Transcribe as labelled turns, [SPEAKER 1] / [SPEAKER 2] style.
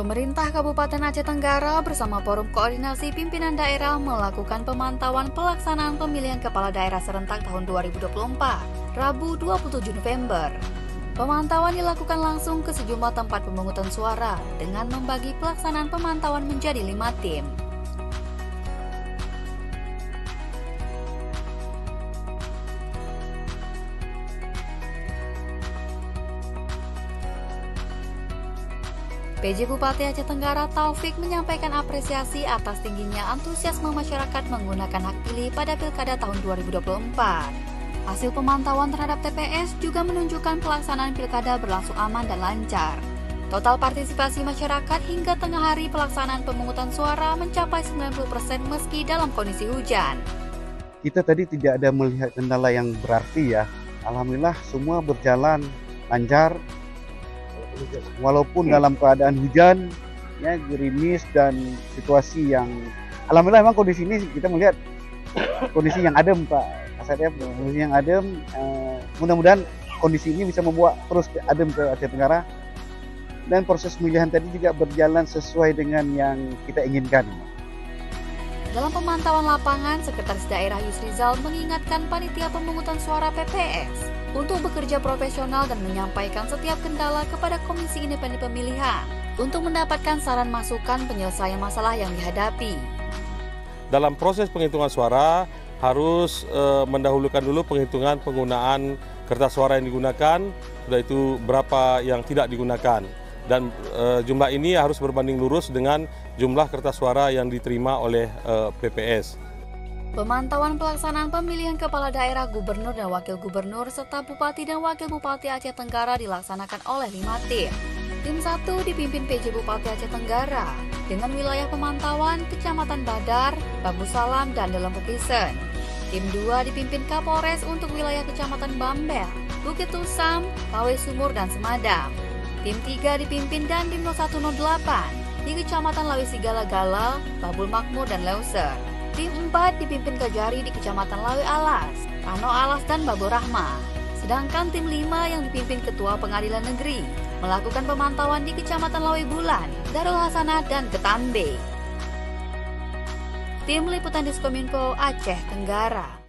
[SPEAKER 1] Pemerintah Kabupaten Aceh Tenggara bersama Forum Koordinasi Pimpinan Daerah melakukan pemantauan pelaksanaan pemilihan kepala daerah serentak tahun 2024, Rabu 27 November. Pemantauan dilakukan langsung ke sejumlah tempat pemungutan suara dengan membagi pelaksanaan pemantauan menjadi 5 tim. PJ Bupati Aceh Tenggara Taufik menyampaikan apresiasi atas tingginya antusiasme masyarakat menggunakan hak pilih pada Pilkada tahun 2024. Hasil pemantauan terhadap TPS juga menunjukkan pelaksanaan Pilkada berlangsung aman dan lancar. Total partisipasi masyarakat hingga tengah hari pelaksanaan pemungutan suara mencapai 90% meski dalam kondisi hujan.
[SPEAKER 2] Kita tadi tidak ada melihat kendala yang berarti ya. Alhamdulillah semua berjalan lancar. Walaupun dalam keadaan hujan, ya gerimis dan situasi yang, alhamdulillah memang kondisi ini kita melihat kondisi yang adem Pak Kasatya, kondisi yang adem. Mudah-mudahan kondisi ini bisa membawa terus adem ke Aceh Tenggara dan proses pemilihan tadi juga berjalan sesuai dengan yang kita inginkan.
[SPEAKER 1] Dalam pemantauan lapangan, Sekretaris Daerah Yusrizal mengingatkan panitia pemungutan suara PPS untuk bekerja profesional dan menyampaikan setiap kendala kepada Komisi Independen Pemilihan untuk mendapatkan saran masukan penyelesaian masalah yang dihadapi.
[SPEAKER 3] Dalam proses penghitungan suara harus mendahulukan dulu penghitungan penggunaan kertas suara yang digunakan, sudah itu berapa yang tidak digunakan. Dan jumlah ini harus berbanding lurus dengan jumlah kertas suara yang diterima oleh PPS.
[SPEAKER 1] Pemantauan pelaksanaan pemilihan kepala daerah, gubernur dan wakil gubernur, serta bupati dan wakil bupati Aceh Tenggara dilaksanakan oleh 5 tim. Tim 1 dipimpin PJ Bupati Aceh Tenggara dengan wilayah pemantauan Kecamatan Badar, Babu Salam, dan Delem Pekisen. Tim 2 dipimpin Kapolres untuk wilayah Kecamatan Bambel, Bukit Tusam, Pawe Sumur, dan Semadam. Tim 3 dipimpin Dandim 0108 di Kecamatan Lawi Sigala-Gala, Babul Makmur, dan Leuser. Tim 4 dipimpin Kajari di Kecamatan Lawi Alas, Rano Alas, dan Babul Rahmah. Sedangkan tim 5 yang dipimpin Ketua Pengadilan Negeri melakukan pemantauan di Kecamatan Lawi Bulan, Darul Hasanah, dan Ketambe. Tim Liputan Diskominfo Aceh Tenggara.